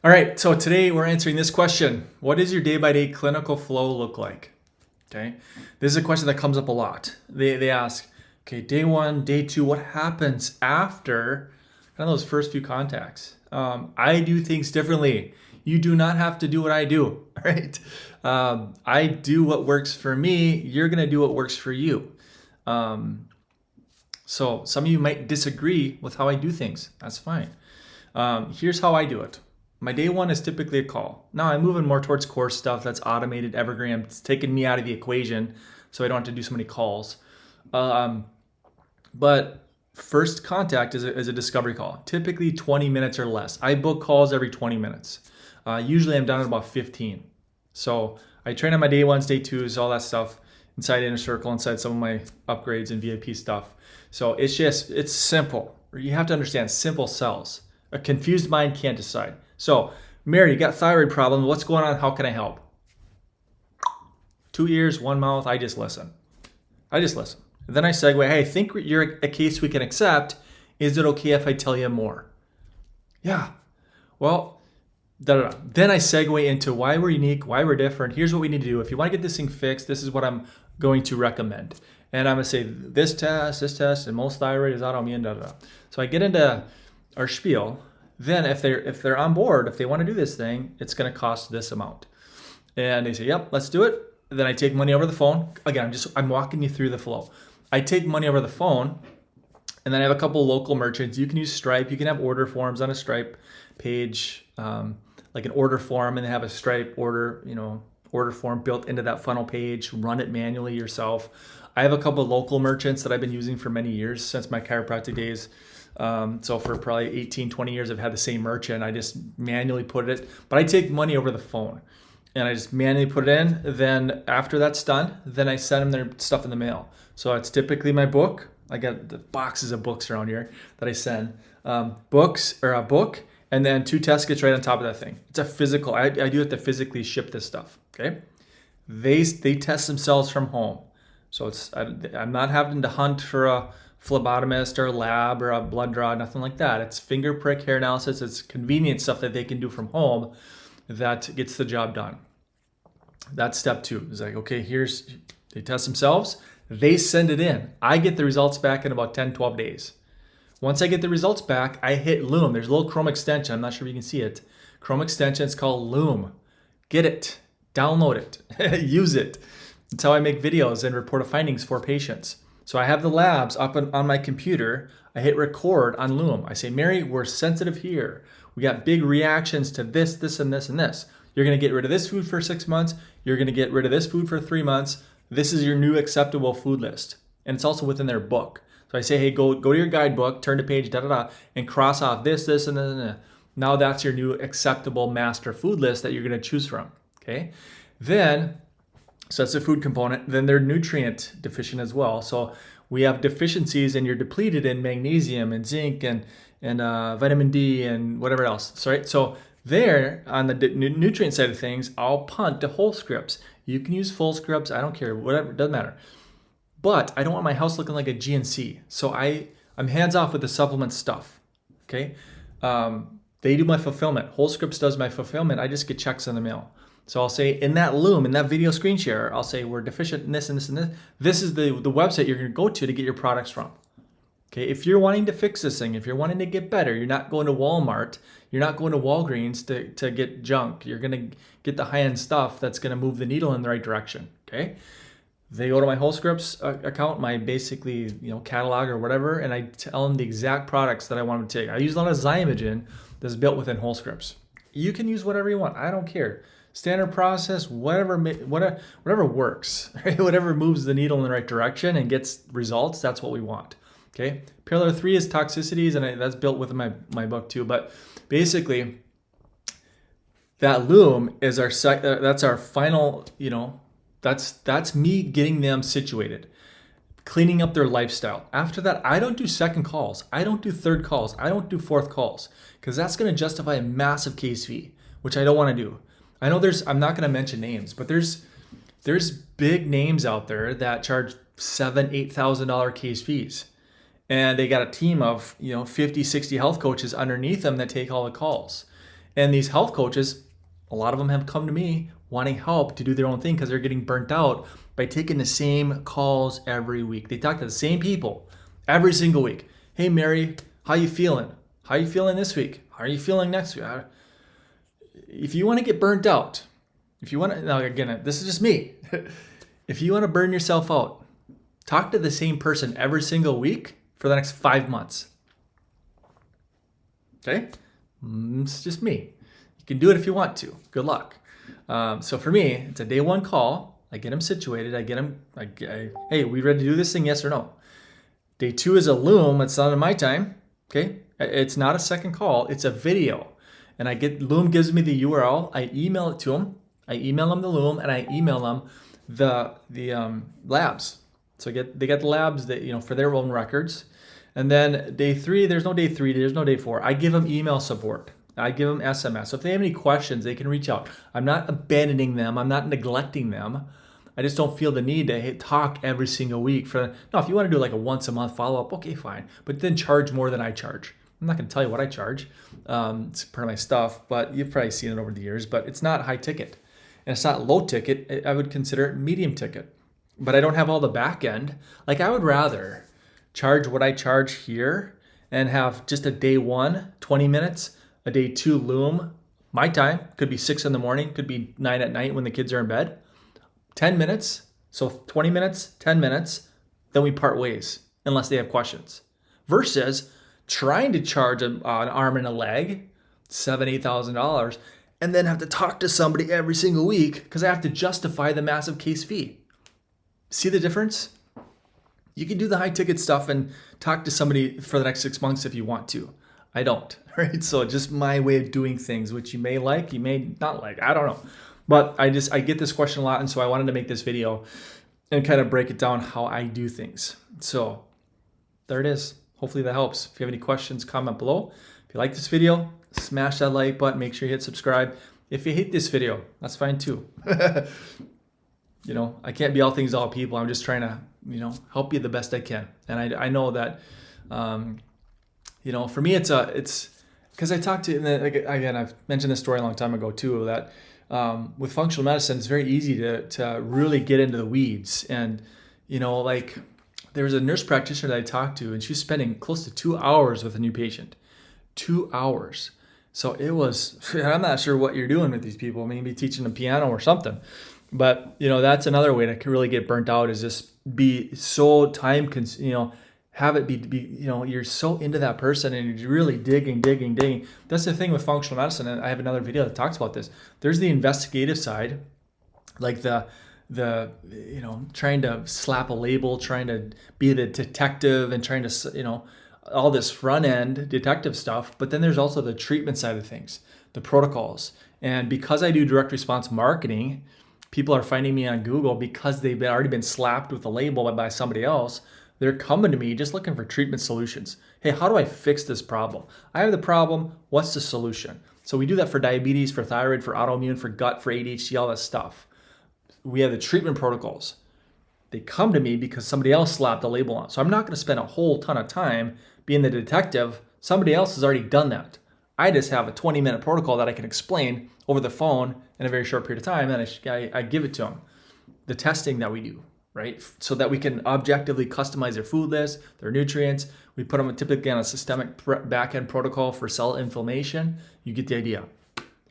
All right, so today we're answering this question. What does your day-by-day clinical flow look like? Okay, this is a question that comes up a lot. They ask, okay, day one, day two, what happens after kind of those first few contacts? I do things differently. You do not have to do what I do, right? I do what works for me. You're gonna do what works for you. Um, so some of you might disagree with how I do things. That's fine. Here's how I do it. My day one is typically a call. Now I'm moving more towards core stuff that's automated, evergreen. It's taking me out of the equation, so I don't have to do so many calls. Um, but first contact is a discovery call, typically 20 minutes or less. I book calls every 20 minutes. Usually I'm done in about 15. So I train on my day ones, day twos, all that stuff inside Inner Circle, inside some of my upgrades and VIP stuff. So it's simple. You have to understand simple sells. A confused mind can't decide. So, Mary, you got thyroid problems. What's going on? How can I help? 2 ears, one mouth. I just listen. And then I segue, hey, I think you're a case we can accept. Is it okay if I tell you more? Yeah. Well, da, da, da. Then I segue into why we're unique, why we're different. Here's what we need to do. If you want to get this thing fixed, this is what I'm going to recommend. And I'm going to say this test, and most thyroid is autoimmune, da, da, da. So I get into our spiel. Then if they're on board, if they want to do this thing, it's going to cost this amount. And they say, yep, let's do it. Then I take money over the phone. Again, I'm walking you through the flow. I take money over the phone, and then I have a couple local merchants. You can use Stripe. You can have order forms on a Stripe page, like an order form, and they have a Stripe order form built into that funnel page. Run it manually yourself. I have a couple local merchants that I've been using for many years since my chiropractic days. So for probably 18, 20 years, I've had the same merchant. I just manually put it, but I take money over the phone and I just manually put it in. Then after that's done, then I send them their stuff in the mail. So it's typically my book. I got the boxes of books around here that I send. Books or a book, and then 2 test kits right on top of that thing. It's a physical. I do have to physically ship this stuff. Okay. They test themselves from home. So I'm not having to hunt for a phlebotomist or a lab or a blood draw, nothing like that. It's finger prick hair analysis. It's convenient stuff that they can do from home that gets the job done. That's step 2. It's like, okay, they test themselves. They send it in. I get the results back in about 10, 12 days. Once I get the results back, I hit Loom. There's a little Chrome extension. I'm not sure if you can see it. Chrome extension, it's called Loom. Get it. Download it. Use it. It's how I make videos and report findings for patients. So I have the labs up on my computer. I hit record on Loom. I say, Mary, we're sensitive here. We got big reactions to this, this, and this, and this. You're going to get rid of this food for 6 months. You're going to get rid of this food for 3 months. This is your new acceptable food list. And it's also within their book. So I say, hey, go to your guidebook, turn to page, and cross off this, this, and this. Now that's your new acceptable master food list that you're going to choose from. Okay. So that's the food component. Then they're nutrient deficient as well. So we have deficiencies and you're depleted in magnesium and zinc and vitamin D and whatever else. So there on the nutrient side of things, I'll punt to whole scripts. You can use full scripts. I don't care. Whatever. It doesn't matter. But I don't want my house looking like a GNC. So I'm hands off with the supplement stuff. Okay. They do my fulfillment. Whole scripts does my fulfillment. I just get checks in the mail. So I'll say in that Loom, in that video screen share, I'll say we're deficient in this and this and this. This is the website you're going to go to get your products from. Okay, if you're wanting to fix this thing, if you're wanting to get better, you're not going to Walmart, you're not going to Walgreens to get junk. You're going to get the high-end stuff that's going to move the needle in the right direction. Okay, they go to my Whole Scripts account, my basically catalog or whatever, and I tell them the exact products that I want them to take. I use a lot of Zymogen that's built within Whole Scripts. You can use whatever you want. I don't care. Standard process, whatever works, right? Whatever moves the needle in the right direction and gets results, that's what we want. Okay. Pillar 3 is toxicities, and that's built within my book too. But basically, that Loom is that's our final. That's me getting them situated, cleaning up their lifestyle. After that, I don't do second calls. I don't do third calls. I don't do fourth calls because that's going to justify a massive case fee, which I don't want to do. I know I'm not going to mention names, but there's big names out there that charge $7,000, $8,000 case fees. And they got a team of 50, 60 health coaches underneath them that take all the calls. And these health coaches, a lot of them have come to me wanting help to do their own thing because they're getting burnt out by taking the same calls every week. They talk to the same people every single week. Hey, Mary, how you feeling? How you feeling this week? How are you feeling next week? If you want to get burnt out, if you want to, now again, this is just me. If you want to burn yourself out, talk to the same person every single week for the next 5 months. Okay? It's just me. You can do it if you want to. Good luck. So for me, it's a day one call. I get them situated. I get them, hey, we ready to do this thing? Yes or no? Day two is a Loom. It's not in my time. Okay? It's not a second call. It's a video. And Loom gives me the URL. I email it to them. I email them the Loom, and I email them the labs. So they get the labs that, for their own records. And then day three, there's no day three, there's no day four. I give them email support. I give them SMS. So if they have any questions, they can reach out. I'm not abandoning them. I'm not neglecting them. I just don't feel the need to talk every single week. Now, if you want to do like a once a month follow-up, okay, fine. But then charge more than I charge. I'm not going to tell you what I charge. It's part of my stuff, but you've probably seen it over the years. But it's not high ticket. And it's not low ticket. I would consider it medium ticket. But I don't have all the back end. Like, I would rather charge what I charge here and have just a day one, 20 minutes, a day two Loom, my time, could be 6 in the morning, could be 9 at night when the kids are in bed, 10 minutes, so 20 minutes, 10 minutes, then we part ways unless they have questions. Versus trying to charge an arm and a leg, $7,000, $8,000, and then have to talk to somebody every single week because I have to justify the massive case fee. See the difference? You can do the high ticket stuff and talk to somebody for the next 6 months if you want to. I don't, right? So just my way of doing things, which you may like, you may not like, I don't know. But I get this question a lot, and so I wanted to make this video and kind of break it down how I do things. So there it is. Hopefully that helps. If you have any questions, comment below. If you like this video, smash that like button. Make sure you hit subscribe. If you hate this video, that's fine too. I can't be all things to all people. I'm just trying to, help you the best I can. And I know that, for me, it's because I talked to, again, I've mentioned this story a long time ago too, that with functional medicine, it's very easy to really get into the weeds. And, there was a nurse practitioner that I talked to, and she was spending close to 2 hours with a new patient. 2 hours. So it was, I'm not sure what you're doing with these people. Maybe teaching them piano or something. But, that's another way to really get burnt out, is just be so have it be you're so into that person and you're really digging. That's the thing with functional medicine. And I have another video that talks about this. There's the investigative side, like the trying to slap a label, trying to be the detective and trying to, all this front end detective stuff. But then there's also the treatment side of things, the protocols. And because I do direct response marketing, people are finding me on Google because they've already been slapped with a label by somebody else. They're coming to me just looking for treatment solutions. Hey, how do I fix this problem? I have the problem. What's the solution? So we do that for diabetes, for thyroid, for autoimmune, for gut, for ADHD, all that stuff. We have the treatment protocols. They come to me because somebody else slapped a label on. So I'm not going to spend a whole ton of time being the detective. Somebody else has already done that. I just have a 20-minute protocol that I can explain over the phone in a very short period of time, and I give it to them. The testing that we do, right? So that we can objectively customize their food list, their nutrients. We put them typically on a systemic back-end protocol for cell inflammation. You get the idea.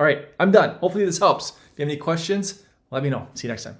All right, I'm done. Hopefully this helps. If you have any questions, let me know. See you next time.